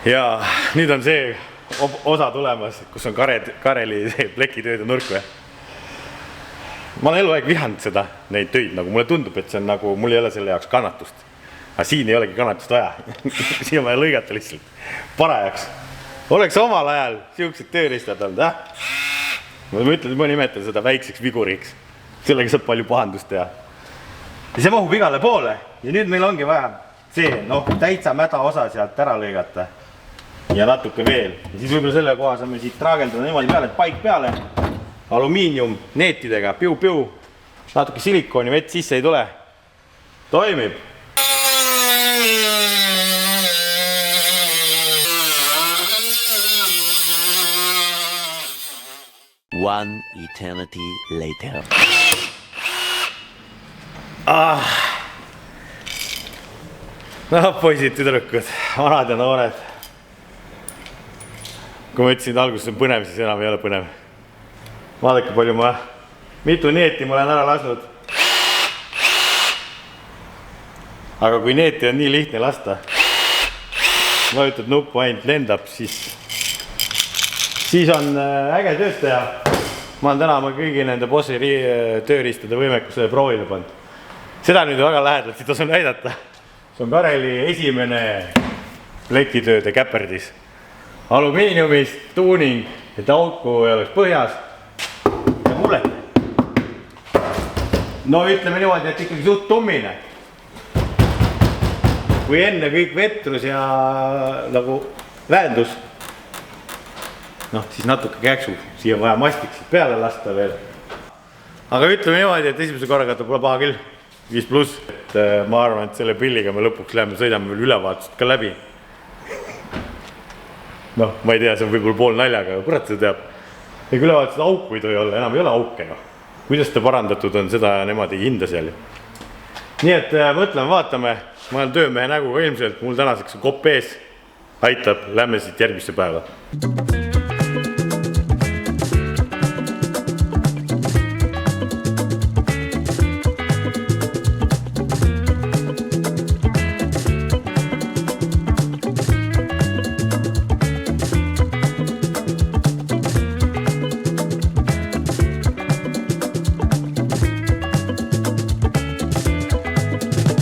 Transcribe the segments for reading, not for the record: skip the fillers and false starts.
Ja nüüd on see osa tulemas, kus on Kareli plekitööd ja nurk või. Ma olen eluaeg vihanud seda, neid töid, nagu mulle tundub, et see on nagu, mul ei ole selle jaoks kannatust. Aga siin ei olegi kannatust vaja. Siin on vaja lõigata lihtsalt parajaks. Oleks omal ajal siuksed tööriistad olnud, ma nimetan seda väikseks viguriks. Sellega saab palju pahandust teha. Ja see mahub igale poole. Ja nüüd meil ongi vaja see, täitsa mäda osa sealt ära lõigata. Ja natuke veel. Ja siis võib-olla selle koha saame siit traageldada niimoodi peale, et paik peale. Alumiinium neetidega, piu-piu. Natuke silikooni, vett sisse ei tule. Toimib. One eternity later. Poisid, tüdrukud, vanad ja noored. Kui ma ütlesin, et alguses on põnev, siis enam ei ole põnev. Vaadake palju mitu neeti ma olen ära lasnud. Aga kui neeti on nii lihtne lasta, vajutad nuppu ainult lendab, siis on äge tööd teha. Ma olen täna kõigi nende bossi tööriistade võimekusele proovile pannud. Seda nüüd väga lähedalt siit osan näidata. See on Kareli esimene plekitööde käperdis. Alumiiniumist, tuuning, et auku ei oleks põhjas. Ja mulle. No ütleme niimoodi, et ikkagi suht tummine. Kui enne kõik vetrus ja nagu väändus, siis natuke käksu, siia vaja mastiksid peale lasta veel. Aga ütleme niimoodi, et esimese korraga pole paha küll, 5+. Ma arvan, et selle pilliga me lõpuks läheme, sõidame veel ülevaatused ka läbi. Ma ei tea, see on võib-olla pool naljaga, aga kurat seda teab. Ega ülevaatused auku ei tohi olla, enam ei ole auke. Kuidas ta parandatud on, seda nemad ei hinda seal. Nii et mõtleme, vaatame, ma olen töömehe näguga ilmselt, mul tänaseks on kopp ees, aitab, lähme siit järgmisse päeva.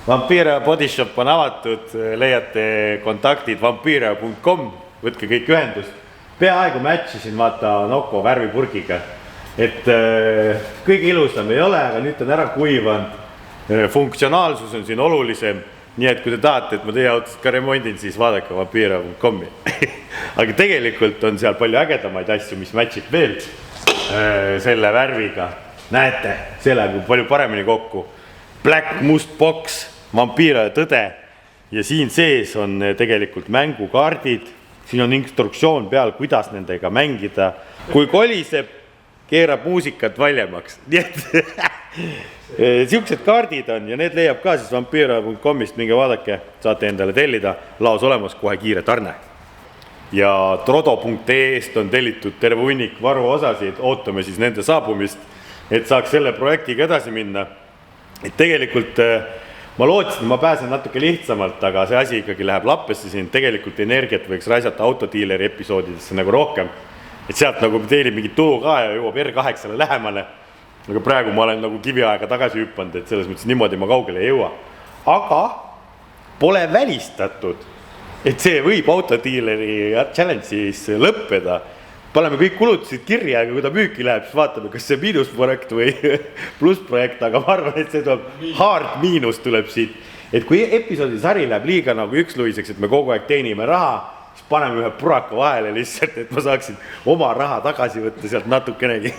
Vampire Body Shop on avatud, leiate kontaktid vampire.com, võtke kõik ühendust. Peaaegu matchisin vaata Noko värvipurgiga, et kõige ilusam ei ole, aga nüüd on ära kuivanud. Funktsionaalsus on siin olulisem, nii et kui te tahate, et ma teie autost ka remondin, siis vaadake vampire.com-i. Aga tegelikult on seal palju ägedamaid asju, mis matchib veel selle värviga. Näete, see läheb palju paremini kokku. Black Must Box, Vampire tõde ja siin sees on tegelikult mängukaardid. Siin on instruktsioon peal, kuidas nendega mängida. Kui koliseb, keerab muusikat valjemaks. Nii et siuksed kaardid on ja need leiab ka siis vampire.comist. Minge vaadake, saate endale tellida. Laos olemas kohe kiire tarne. Ja trodo.ee-st on tellitud terve hunnik varuosasid. Ootame siis nende saabumist, et saaks selle projektiga edasi minna. Et tegelikult ma lootsin, ma pääsen natuke lihtsamalt, aga see asi ikkagi läheb lappesse siin. Tegelikult energiat võiks raisata autodiileri episoodidesse nagu rohkem. Et sealt nagu teenib mingi tulu ka ja jõuab R8-le lähemale. Aga praegu ma olen nagu kiviaega tagasi hüppanud, et selles mõttes niimoodi ma kaugele ei jõua. Aga pole välistatud, et see võib autodiileri challenge'is lõppeda. Paneme kõik kulutusid kirja, aga kui ta müüki läheb, siis vaatame, kas see miinusprojekt või plussprojekt, aga ma arvan, et see tuleb hard miinus tuleb siit. Et kui episoodi sari läheb liiga nagu üksluiseks, et me kogu aeg teenime raha, siis paneme ühe puraka vahele lihtsalt, et ma saaksin oma raha tagasi võtta sealt natukenegi.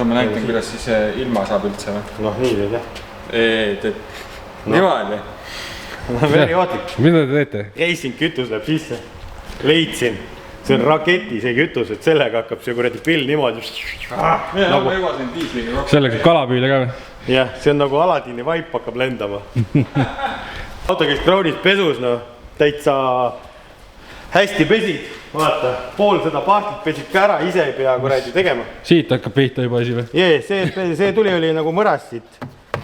oota, ma näitan, kuidas siis ilma saab üldse või? Noh, nii teed jah. Teed niimoodi. Veri ootlik. Mida te teete? Racing kütus läheb sisse. Leidsin. See on raketi see kütus, et sellega hakkab see kuradi pill niimoodi. Ma juba siin diisliga kokku. Sellega kalapüüle ka või? Jah, see on nagu Aladini vaip hakkab lendama. Auto käis Crownis pesus, täitsa hästi pesid. Vaata, pool seda pahtlit pesid ka ära, ise ei pea kuradi tegema. Siit hakkab pihta juba asi või? See tuli oli nagu mõras siit.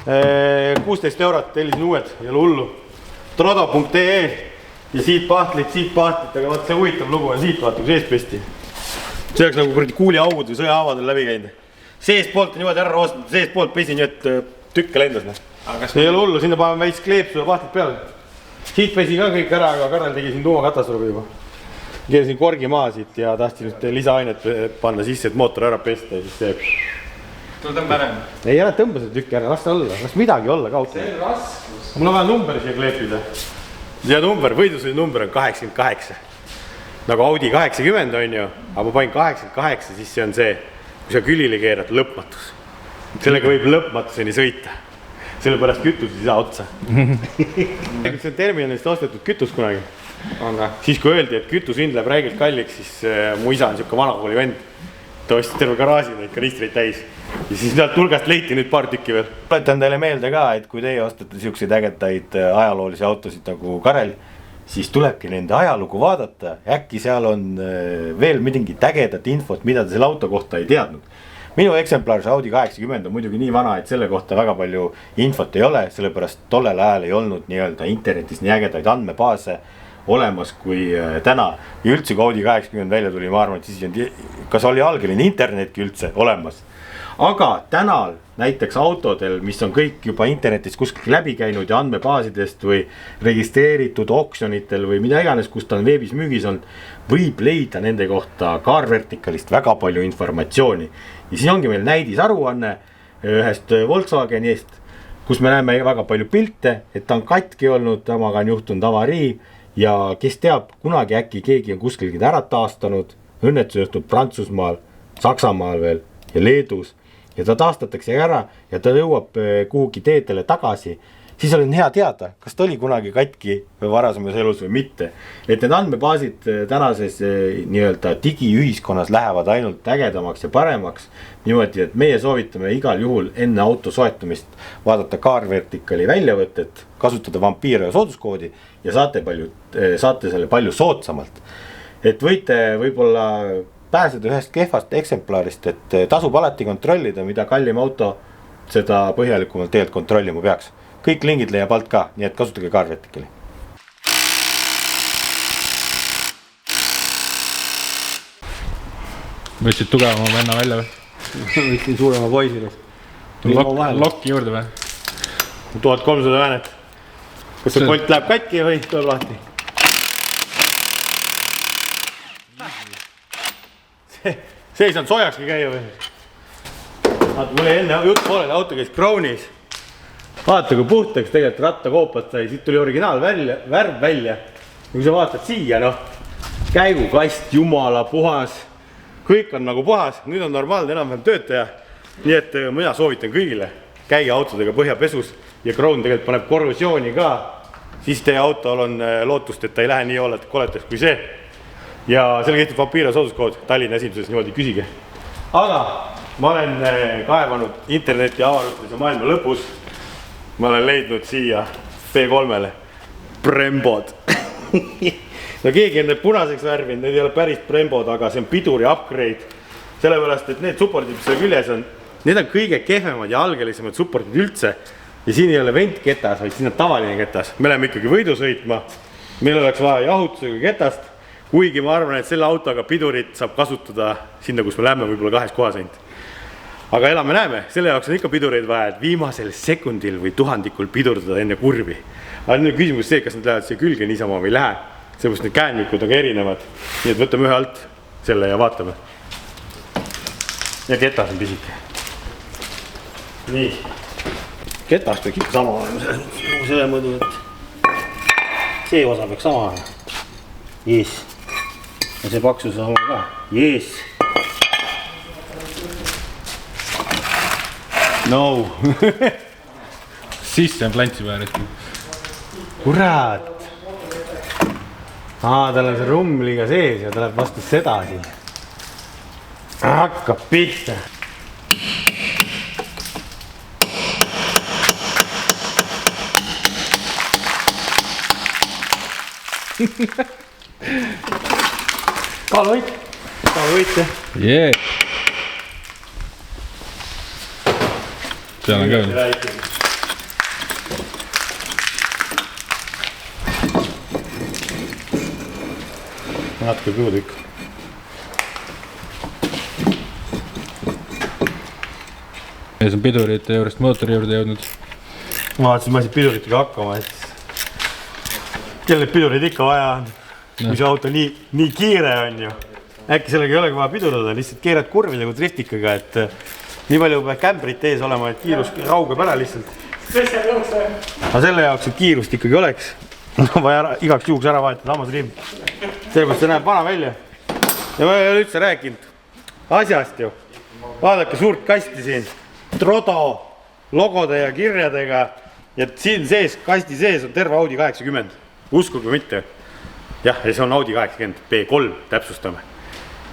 16 eurot, tellisin uued, ei ole hullu. Trodo.ee ja siit pahtlit, aga vaata see huvitav lugu on siit, vaata kui sees pesti. See oleks nagu kuradi kuuliaugud või sõjahaavad on läbi käinud. Sees poolt on niimoodi ära roostatud, sees poolt pesi nii, et tükke lendas. Ei ole hullu, sinna paneme väikse kleepsu ja pahtlit peale. Siit pesi ka kõik ära, aga Karel tegi siin tuumakatastroofi juba. Keerasin korgi maa siit ja tahtsin nüüd lisaainet panna sisse, et mootor ära pesta ja siis see... Tule tõmba ära. Ei ära tõmba see tükki ära, las ta olla, las midagi olla ka auto. See on raskus. Mul on vaja number siia kleepida. Ja number, võidusõi number on 88. Nagu Audi 80 on ju, aga ma panin 88, siis see on see, kui sa külili keerad, lõpmatus. Sellega võib lõpmatuseni sõita. Sellepärast kütus ei saa otsa. See on terminalist ostetud kütus kunagi. Siis kui öeldi, et kütushind läheb räigelt kalliks, siis mu isa on siuke vanakooli vend. Ta ostis terve garaaži neid kanistreid täis. Ja siis sealt hulgast leiti nüüd paar tükki veel. Tuletan teile meelde ka, et kui teie ostate siukseid ägedaid ajaloolisi autosid nagu Karel, siis tulebki nende ajalugu vaadata. Äkki seal on veel mingit ägedat infot, mida te selle auto kohta ei teadnud. Minu eksemplar Audi 80 on muidugi nii vana, et selle kohta väga palju infot ei ole, sellepärast tollel ajal ei olnud nii-öelda internetis nii ägedaid andmebaase olemas kui täna. Ja üldse kui Audi 80 välja tuli, ma arvan, et siis kas oli algeline internetki üldse olemas. Aga tänal näiteks autodel, mis on kõik juba internetis kuskil läbi käinud ja andmebaasidest või registreeritud oksjonitel või mida iganes, kus ta on veebis müügis on, võib leida nende kohta Car Verticalist väga palju informatsiooni. Ja siis ongi meil näidisaruanne ühest Volkswagenist, kus me näeme väga palju pilte, et ta on katki olnud, tamaga on juhtunud avarii ja kes teab, kunagi äkki keegi on kuskilgi ära taastanud, õnnetus juhtub Prantsusmaal, Saksamaal veel ja Leedus ja ta taastatakse ära ja ta jõuab kuhugi teedele tagasi, siis on hea teada, kas ta oli kunagi katki või varasemas elus või mitte. Et need andmebaasid tänases nii-öelda digiühiskonnas lähevad ainult ägedamaks ja paremaks. Niimoodi, et meie soovitame igal juhul enne auto soetumist vaadata Car Verticali väljavõtet, kasutada vampiire ja sooduskoodi ja saate selle palju soodsamalt. Et võite võib-olla pääseda ühest kehvast eksemplarist, et tasub alati kontrollida, mida kallim auto, seda põhjalikumalt teelt kontrollima peaks. Kõik lingid leiab alt ka, nii et kasutage Car Verticali. Võtsid tugevama venna välja või? Võtsin suurema poisina. Lokki juurde või? 1300 väänet. Kas see polt läheb katki või tuleb lahti? See ei saanud sojakski käia või? Vaata, mul enne jutt pooleli, auto käis Crownis. Vaata, kui puhtaks tegelikult rattakoopast sai, siit tuli originaal värv välja. Ja kui sa vaatad siia, käigukast, jumala puhas. Kõik on nagu puhas, nüüd on normaalne enam-vähem töötaja. Nii et mina soovitan kõigile käia autodega põhjapesus ja Crown tegelikult paneb korrosiooni ka. Siis teie autol on lootust, et ta ei lähe nii koletaks kui see. Ja selle kehtib vampiire sooduskood Tallinna esimeses niimoodi küsige. Aga ma olen kaevanud interneti avarustes ja maailma lõpus. Ma olen leidnud siia P3-le Brembod. No keegi on need punaseks värvinud, need ei ole päris Brembod, aga see on piduri upgrade. Sellepärast, et need supportid, mis selle küljes on, need on kõige kehvemad ja algelisemad supportid üldse. Ja siin ei ole ventketas, vaid siin on tavaline ketas. Me läheme ikkagi võidu sõitma. Meil oleks vaja jahutusega ketast. Kuigi ma arvan, et selle autoga pidurit saab kasutada sinna, kus me lähme võib-olla 2 kohas ainult. Aga elame näeme, selle jaoks on ikka pidureid vaja, et viimasel sekundil või tuhandikul pidurdada enne kurvi. Aga nüüd küsimus see, kas nad lähevad siia külge niisama või lähe. Seepärast need käänmikud on ka erinevad. Nii et võtame ühe alt selle ja vaatame. Ja ketas on pisike. Nii. Ketas peaks ikka sama olema. Selle mõdu, et see osa peaks sama olema. Jees. Ja see paksus sama ka. Jees. No. Sisse on plantsi pärast. Kurat. Tal on see rumliga sees ja ta läheb vastu seda siin. Hakkab pihta. Kaaluhoit. Kaaluhoit. Jee. Seal on ka veel. Natuke kuutükk. Mees on pidurite juurest mootori juurde jõudnud. Ma vaatasin, ma siin piduritega hakkama, et kellel pidurid ikka vaja on. Kui see auto nii kiire on ju. Äkki sellega ei olegi vaja pidurdada, lihtsalt keerad kurvi nagu driftikaga, et nii palju peab kämbrit ees olema, et kiirus raugeb ära lihtsalt. Aga selle jaoks, et kiirust ikkagi oleks, on vaja igaks juhuks ära vahetada hammasriim. Sellepärast see näeb vana välja. Ja ma ei ole üldse rääkinud asjast ju. Vaadake suurt kasti siin. Trodo logode ja kirjadega. Ja siin sees, kasti sees on terve Audi 80. Uskuge mitte. Jah, ja see on Audi 80 B3, täpsustame.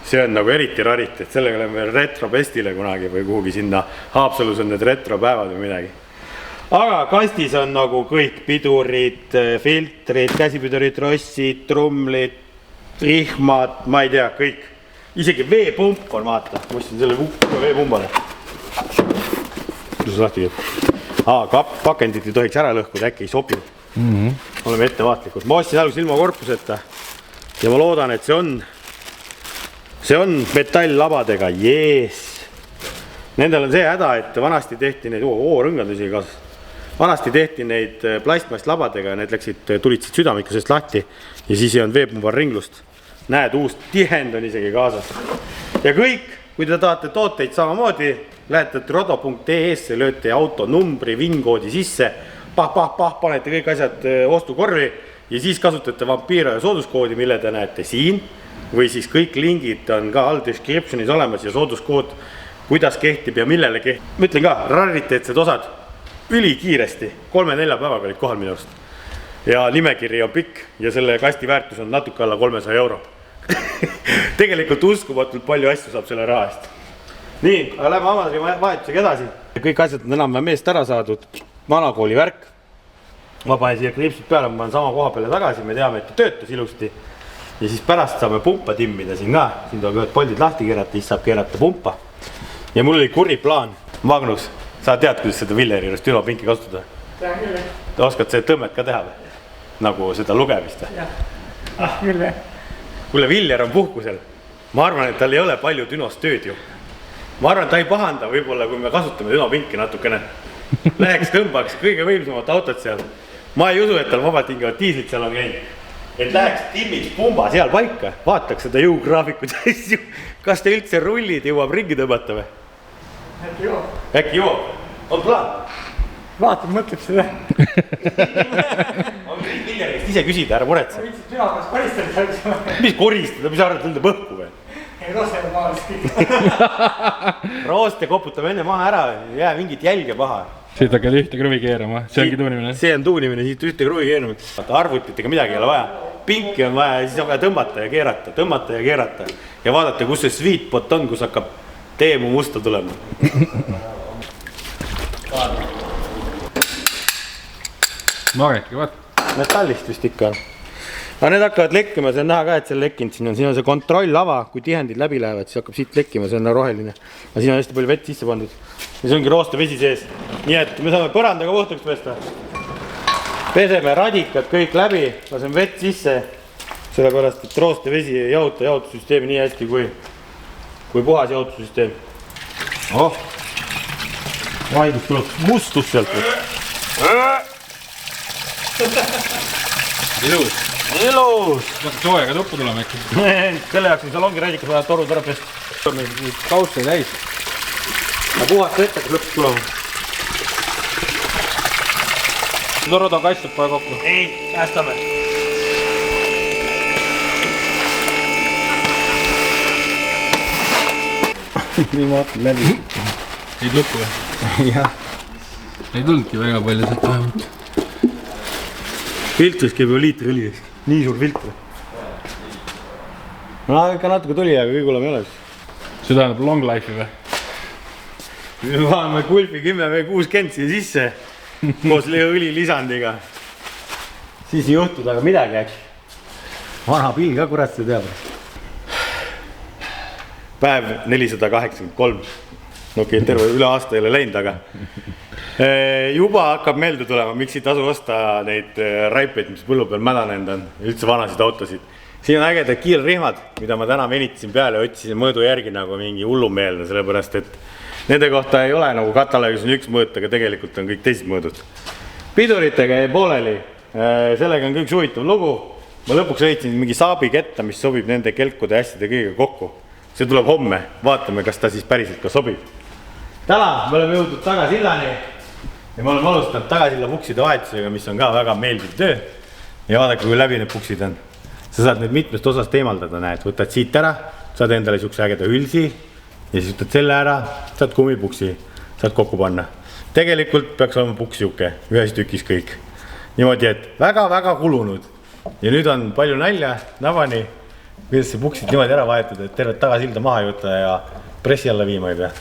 See on nagu eriti rariti, et sellega oleme retropestile kunagi või kuhugi sinna Haapsalus on need retropäevad või midagi. Aga kastis on nagu kõik pidurid, filtrid, käsipidurid, rossid, trumlid, rihmad, ma ei tea, kõik. Isegi veepump on, vaata. Ma ostsin selle veepumbale. Kus lahti käib? Pakendit ei tohiks ära lõhkuda, äkki ei sobi. Oleme ettevaatlikud. Ma ostsin algus ilma korpuseta ja ma loodan, et see on metalllabadega. Jees. Nendel on see häda, et vanasti tehti neid, rõngandusi kaasas. Vanasti tehti neid plastmast labadega ja need tulid südamikkusest lahti ja siis ei olnud veepumbal ringlust. Näed, uus tihend on isegi kaasas. Ja kõik, kui te tahate tooteid samamoodi, lähetate rodo.ee-sse, lööte auto numbri, VIN-koodi sisse, panete kõik asjad ostukorvi ja siis kasutate Vampiro ja sooduskoodi, mille te näete siin või siis kõik lingid on ka all descriptionis olemas ja sooduskood, kuidas kehtib ja millele kehtib. Ma ütlen ka, rariteetsed osad üli kiiresti, 3-4 päevaga olid kohal minu arust. Ja nimekiri on pikk ja selle kasti väärtus on natuke alla 300 euro. Tegelikult uskumatult palju asju saab selle raha eest. Nii, aga lähme Amadri vahetusega edasi. Kõik asjad on enam meest ära saadud. Vanakooli värk. Ma panen siia kriipsid peale, ma panen sama koha peale tagasi, me teame, et ta töötas ilusti. Ja siis pärast saame pumpa timmida siin ka. Siin tuleb ühed poldid lahti keerata, siis saab keerata pumpa. Ja mul oli kuri plaan. Magnus, sa tead, kuidas seda Villeri juurest ülopinki kasutada? Tean küll. Te oskad see tõmmet ka teha või? Nagu seda lugemist või? Jah. Küll. Kuule, Viller on puhkusel. Ma arvan, et tal ei ole palju dünos tööd ju. Ma arvan, et ta ei pahanda võib-olla, kui me kasutame dünopinki natukene. Läheks tõmbaks kõige võimsamat autot seal. Ma ei usu, et tal vabalt hingivad diislit seal on käinud. Et läheks timmiks pumba seal paika, vaataks seda jõugraafikut. Kas te üldse rullid jõuab ringi tõmmata või? Äkki joo. Äkki joo? On plaan? Vaatab, mõtleb seda. Ma võin Villerist ise küsida, ära muretse. Võitsid sünakas koristada. Mis koristada, mis arvad, ülde põhku või? Ei rosele maalis kõik. Rooste koputame enne maha ära, jää mingit jälge paha. Siit hakkad ühte kruvi keerama, see ongi tuunimine. See on tuunimine, siit ühte kruvi keerama. Arvutitega midagi ei ole vaja. Pinki on vaja ja siis on vaja tõmmata ja keerata. Ja vaadata, kus see sweet pot on, kus hakkab teemu musta tulema. Magnetiga, vaata. Metallist vist ikka. Aga need hakkavad lekkima, see on näha ka, et see on lekkinud. Siin on see kontrolllava, kui tihendid läbi lähevad, siis hakkab siit lekkima, see on roheline. Aga siin on hästi palju vett sisse pandud. Ja see ongi rooste vesi sees. Nii et me saame põrandaga puhtaks pesta. Peseme radikad kõik läbi, laseme vett sisse. Sellepärast, et rooste vesi ei jahuta jahutussüsteemi nii hästi kui puhas jahutussüsteem. Vaidus tuleb mustus sealt. Ilus. Ilus! Kas soojaga tuppu tulema äkki? Selle jaoks on salongi radikas vaja torud ära pesta. Kausse täis. Aga puhast vettas lõpuks tulema. Rodo kaitstab kohe kokku. Ei, päästame. Nii ma vaatan läbi. Ei lukku või? jah. ei tulnudki väga palju sealt vähemalt. Filtris käib ju liitri õli eest. Nii suur filtr. No ikka natuke tuli, aga kõige hullem ei ole. See tähendab long life'i või? Nüüd vaatame Gulfi 10V60 siia sisse koos õli lisandiga. Siis ei juhtud aga midagi äkki. Vana pill ka kurat seda teab. Päev 483. Okei, terve üle aasta ei ole läinud, aga juba hakkab meelde tulema, miks ei tasu osta neid raipeid, mis põllu peal mädanenud on, üldse vanasid autosid. Siin on ägedad kiilrihmad, mida ma täna venitasin peale ja otsisin mõõdu järgi nagu mingi hullumeelne, sellepärast et nende kohta ei ole nagu kataloogis on üks mõõt, aga tegelikult on kõik teised mõõdud. Piduritega jäi pooleli, sellega on üks huvitav lugu. Ma lõpuks leidsin mingi saabi ketta, mis sobib nende kelkude hästide kõigega kokku. See tuleb homme, vaatame, kas ta siis päriselt ka sobib. Täna me oleme jõudnud tagasillani ja me oleme alustanud tagasilla pukside vahetusega, mis on ka väga meeldiv töö. Ja vaadake, kui läbi need puksid on. Sa saad need mitmest osast eemaldada, näed, võtad siit ära, saad endale siukse ägeda hülsi ja siis võtad selle ära, saad kummipuksi, saad kokku panna. Tegelikult peaks olema puks siuke, ühes tükis kõik. Niimoodi, et väga-väga kulunud. Ja nüüd on palju nalja, navani, kuidas see puksid niimoodi ära vahetada, et tervet tagasilda maha juta ja pressi alla viima ei pea.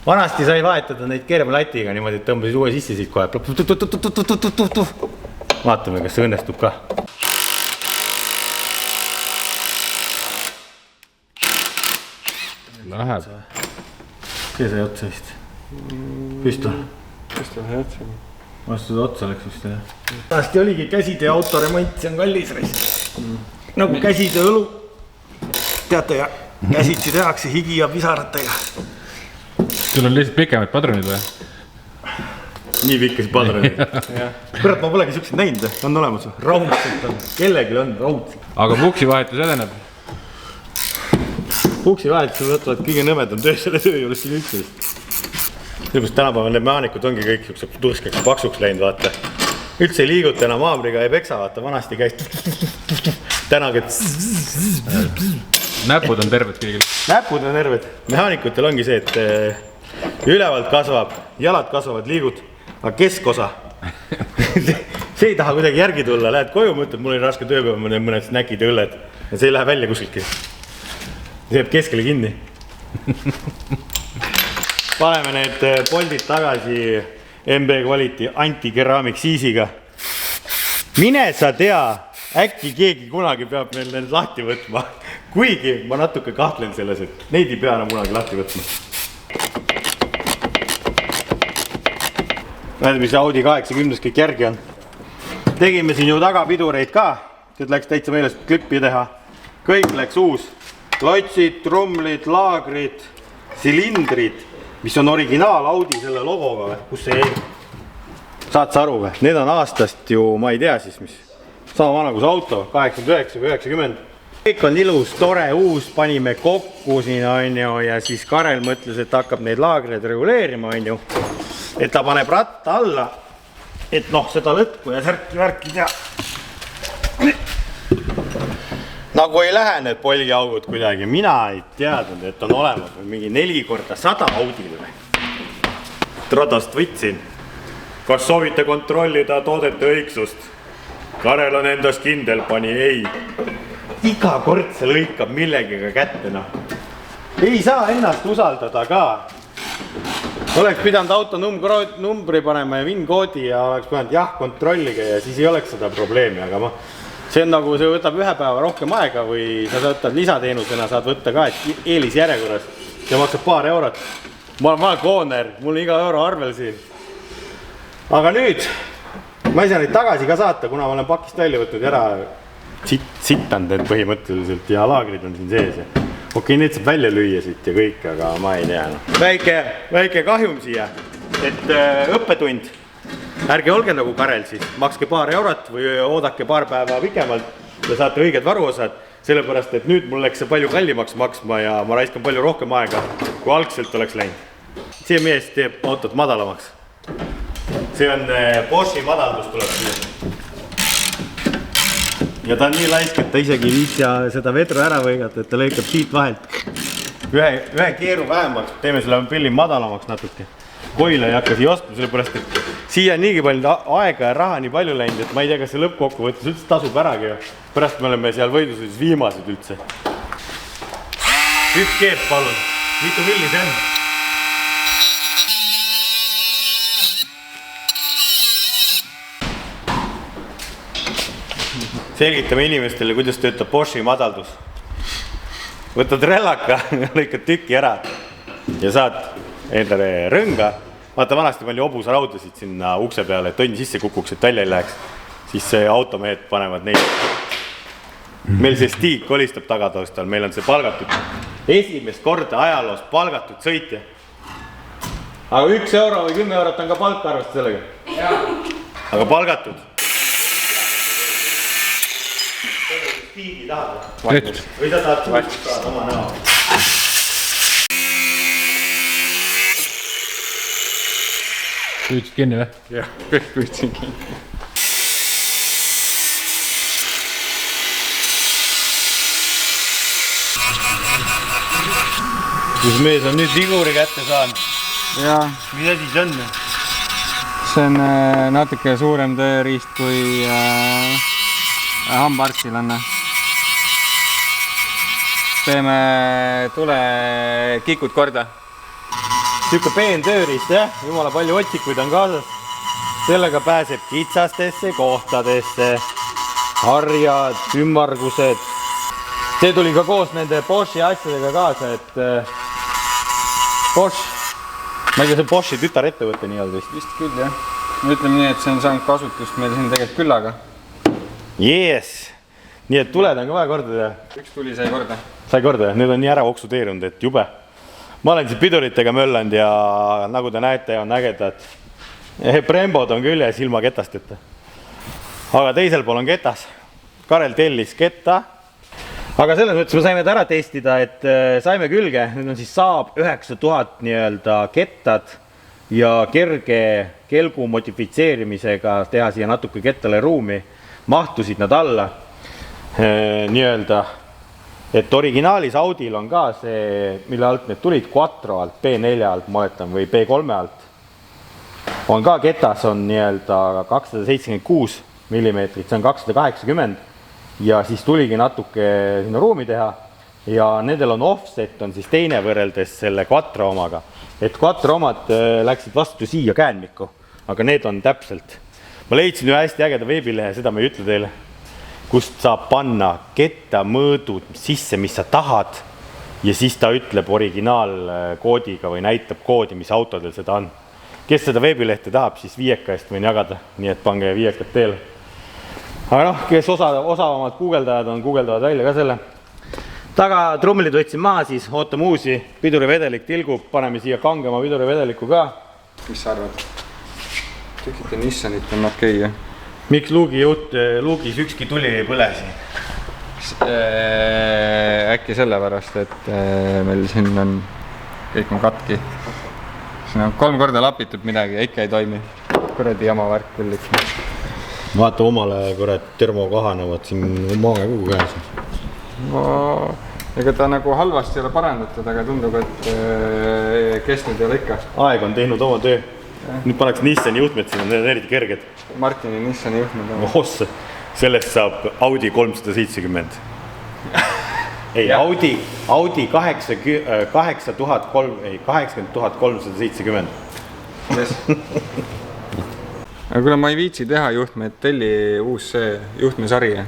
Vanasti sai vahetada neid keermelatiga niimoodi, et tõmbasid uue sisse siit kohe. Vaatame, kas see õnnestub ka. Läheb. See sai otsa vist. Püstu. Püstu on hea otsa. Vastu otsa läks vist. Vanasti oligi käsitöö autoremont, see on kallis reis. Nagu käsitöö õlu. Teate, ja käsitsi tehakse higi ja pisaratega. Sul on lihtsalt pikemad padrunid või? Nii pikkasid padrunid. Kurat, ma polegi siukseid näinud, on olemas. Raudselt on, kellelgi on raudselt. Aga puksi vahetus edeneb? Puksi vahetus võtavad kõige nõmedam töö selle töö juures siin üldse. Sellepärast tänapäeval need mehaanikud ongi kõik siuksed turskaks paksuks läinud, vaata. Üldse ei liiguta enam haamriga ei peksa, vaata, vanasti käis tänaga, et Näpud on terved kõigil. Näpud on terved. Mehaanikutel ongi see, et ülevalt kasvab, jalad kasvavad, liigud, aga keskosa. See ei taha kuidagi järgi tulla, lähed koju, mõtled, mul oli raske tööpäev, mõned snäkid ja õlled ja see ei lähe välja kuskiltki. See jääb keskele kinni. Paneme need poldid tagasi MB Quality anti-keramic siisiga. Mine sa tea, äkki keegi kunagi peab need lahti võtma. Kuigi ma natuke kahtlen selles, et neid ei pea enam kunagi lahti võtma. Näed, mis Audi 80 kõik järgi on. Tegime siin ju tagapidureid ka. Nüüd läks täitsa meelest klippi teha. Kõik läks uus. Lotsid, trumlid, laagrid, silindrid, mis on originaal Audi selle logoga. Kus see jäi? Saad sa aru või? Need on aastast ju, ma ei tea siis, mis. Sama vana kus auto, 89 või 90. Kõik on ilus, tore, uus, panime kokku siin on ju ja siis Karel mõtles, et hakkab neid laagreid reguleerima on ju. Et ta paneb ratta alla, et noh, seda lõtku ja särki teha. Nagu ei lähe need polgiaugud kuidagi, mina ei teadnud, et on olemas mingi 4x100 Audil või. Radast võtsin. Kas soovite kontrollida toodete õigsust? Karel on endast kindel, pani ei. Iga kord see lõikab millegiga kätte, noh. Ei saa ennast usaldada ka. Oleks pidanud auto numbri panema ja VIN-koodi ja oleks pidanud jah, kontrollige ja siis ei oleks seda probleemi, aga see on nagu, see võtab ühe päeva rohkem aega või sa võtad lisateenusena, saad võtta ka, et eelisjärjekorras ja maksab paar eurot. Ma olen vana kooner, mul on iga euro arvel siin. Aga nüüd, ma ei saa neid tagasi ka saata, kuna ma olen pakist välja võtnud ära sittanud need põhimõtteliselt ja laagrid on siin sees. Okei, need saab välja lüüa siit ja kõik, aga ma ei tea. Väike kahjum siia, et õppetund. Ärge olge nagu Karel siis, makske paar eurot või oodake paar päeva pikemalt ja saate õiged varuosad, sellepärast, et nüüd mul läks see palju kallimaks maksma ja ma raiskan palju rohkem aega, kui algselt oleks läinud. See mees teeb autot madalamaks. See on Boschi madaldus tuleb siia. Ja ta on nii laisk, et ta isegi viitja seda vedru ära võigata, et ta lõikab siit vahelt ühe keeru vähemaks, teeme selle pilli madalamaks natuke. Koila ei hakka siia ostma, sellepärast et siia on niigi palju aega ja raha nii palju läinud, et ma ei tea, kas see lõppkokkuvõttes üldse tasub äragi. Pärast me oleme seal võidusõidus viimased üldse. Üks keep, palun. Mitu milli see on? Selgitame inimestele, kuidas töötab Boschi madaldus. Võtad relaka, lõikad tükki ära ja saad endale rõnga. Vaata, vanasti palju hobusaraudasid sinna ukse peale, et õnn sisse kukuks, et välja ei läheks. Siis see automehed panevad neid. Meil see Stig kolistab tagataustal, meil on see palgatud. Esimest korda ajaloos palgatud sõitja. Aga 1 euro või 10 eurot on ka palk arvast sellega. Aga palgatud. Stigi tahad või? Või sa tahad oma näo? Püüdsid kinni või? Jah, kõik püüdsin kinni. Kus mees on nüüd viguri kätte saanud? Jaa. Mis asi see on? See on natuke suurem tööriist kui hambaarstil on. Teeme tulekikud korda. Süüke peen tööriist, jah? Jumala palju otsikuid on kaasas. Sellega pääseb kitsastesse kohtadesse, harjad, ümmargused. See tuli ka koos nende Boschi asjadega kaasa, et Bosch, ma ei tea, see Boschi tütarettevõte nii-öelda vist. Vist küll, jah. Ütleme nii, et see on saanud kasutust meil siin tegelikult küllaga. Yes! Nii et tuled on ka vaja korda teha. Üks tuli sai korda. Sai korda, need on nii ära oksudeerunud, et jube. Ma olen siin piduritega möllanud ja nagu te näete, on ägedad. Brembod on küljes ilma ketasteta. Aga teisel pool on ketas. Karel tellis ketta. Aga selles mõttes me saime ära testida, et saime külge. Nüüd on siis Saab 9000 nii-öelda kettad ja kerge kelgu modifitseerimisega teha siia natuke kettale ruumi. Mahtusid nad alla nii-öelda. Et originaalis Audil on ka see, mille alt need tulid, Quattro alt, B4 alt, ma oletan, või B3 alt. On ka ketas on nii-öelda 276 mm, see on 280 ja siis tuligi natuke sinna ruumi teha ja nendel on offset on siis teine võrreldes selle Quattro omaga. Et Quattro omad läksid vastu siia käänmikku, aga need on täpselt. Ma leidsin ühe hästi ägeda veebilehe, seda ma ei ütle teile. Kust saab panna ketta mõõdud sisse, mis sa tahad ja siis ta ütleb originaalkoodiga või näitab koodi, mis autodel seda on. Kes seda veebilehte tahab, siis 5 eest võin jagada, nii et pange 5 teele. Aga noh, kes osavamad guugeldajad on, guugeldavad välja ka selle. Taga trummlid võtsin maha, siis ootame uusi, pidurivedelik tilgub, paneme siia kangema pidurivedeliku ka. Mis sa arvad? Tükite Nissanit on okei, jah? Miks luugis ükski tuli ei põle siin? Äkki sellepärast, et meil siin on, kõik on katki. Siin on 3 korda lapitud midagi ja ikka ei toimi. Kuradi jama värk küll ikka. Vaata omale kurat termokahanevad siin maaga kogu käes. No, ega ta nagu halvasti ei ole parandatud, aga tundub, et kestnud ei ole ikka. Aeg on teinud oma töö. Nüüd paneks Nissani juhtmed siin, need on eriti kerged. Martini Nissani juhtmed on. Ohosse, sellest saab Audi 370. Ei, Audi 80370. Yes. Aga kuule, ma ei viitsi teha juhtmed, telli uus see juhtmesari.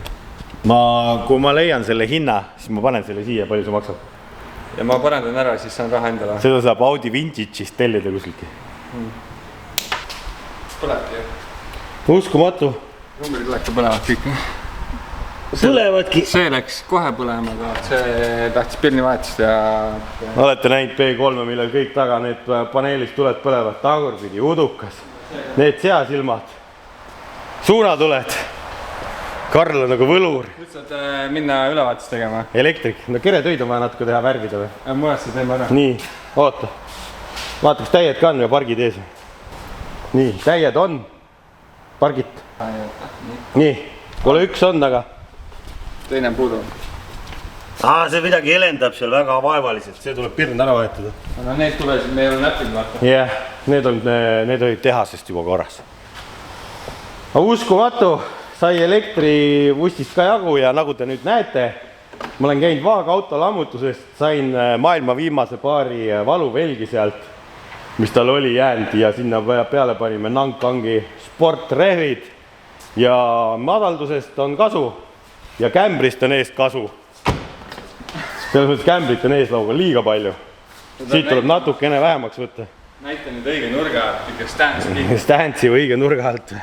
Kui ma leian selle hinna, siis ma panen selle siia, palju see maksab. Ja ma parandan ära, siis saan raha endale. Seda saab Audi Vintage'ist tellida kuskilgi. Põlebki ju. Uskumatu. Numbrid läheks põlevad kõik. Põlevadki. See läks kohe põlema, aga see tahtis pirnivahetust ja... Olete näinud B3, millel kõik taga need paneelist tuled põlevad tagurpidi, udukas. Need seasilmad. Suunatuled. Karl on nagu võlur. Ütled minna ülevaatust tegema? Elektrik. No keretöid on vaja natuke teha värvida või? Mujast teeme ära. Nii, oota. Vaata, kas täied ka on ja pargid ees. Nii, täied on. Pargit. Nii, kuule üks on, aga... Teine on puudu. see midagi helendab seal väga vaevaliselt, see tuleb pirn ära vahetada. no need tulesid, me ei ole näppinud vaata. Jah, need olid tehasest juba korras. Uskumatu, sai elektrivustist ka jagu ja nagu te nüüd näete, ma olen käinud vaagauto lammutusest, sain maailma viimase paari valuvelgi sealt, mis tal oli jäänud ja sinna peale panime Nankangi sportrehvid ja madaldusest on kasu ja kämbrist on eest kasu. Selles mõttes kämbrit on eeslauga liiga palju. Siit tuleb natukene vähemaks võtta. Näita nüüd õige nurga alt, ikka stance'i. Stance'i õige nurga alt.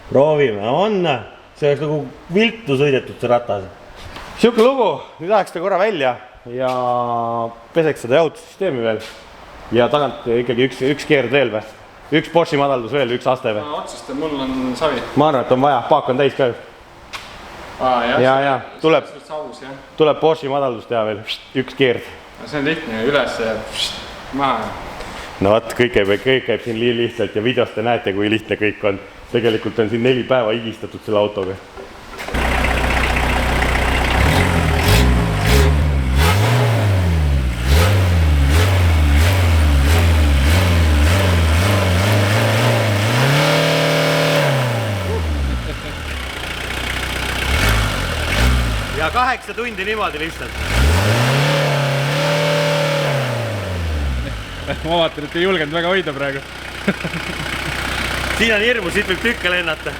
Proovime, on. See oleks nagu viltu sõidetud see ratas. Siuke lugu, nüüd läheks ta korra välja ja peseks seda jahutussüsteemi veel. Ja tagant ikkagi üks keerd veel või? Üks Porsche madaldus veel, üks aste või? Otsast, mul on savi. Ma arvan, et on vaja, paak on täis ka. Ja, tuleb Porsche madaldus teha veel, üks keerd. See on lihtne, üles ja maha. No vaat, kõik käib siin lihtsalt ja videost te näete, kui lihtne kõik on. Tegelikult on siin 4 päeva higistatud selle autoga. Ja 8 tundi niimoodi lihtsalt. Ma vaatan, et ei julgenud väga hoida praegu. Siin on hirmu, siit võib tükke lennata.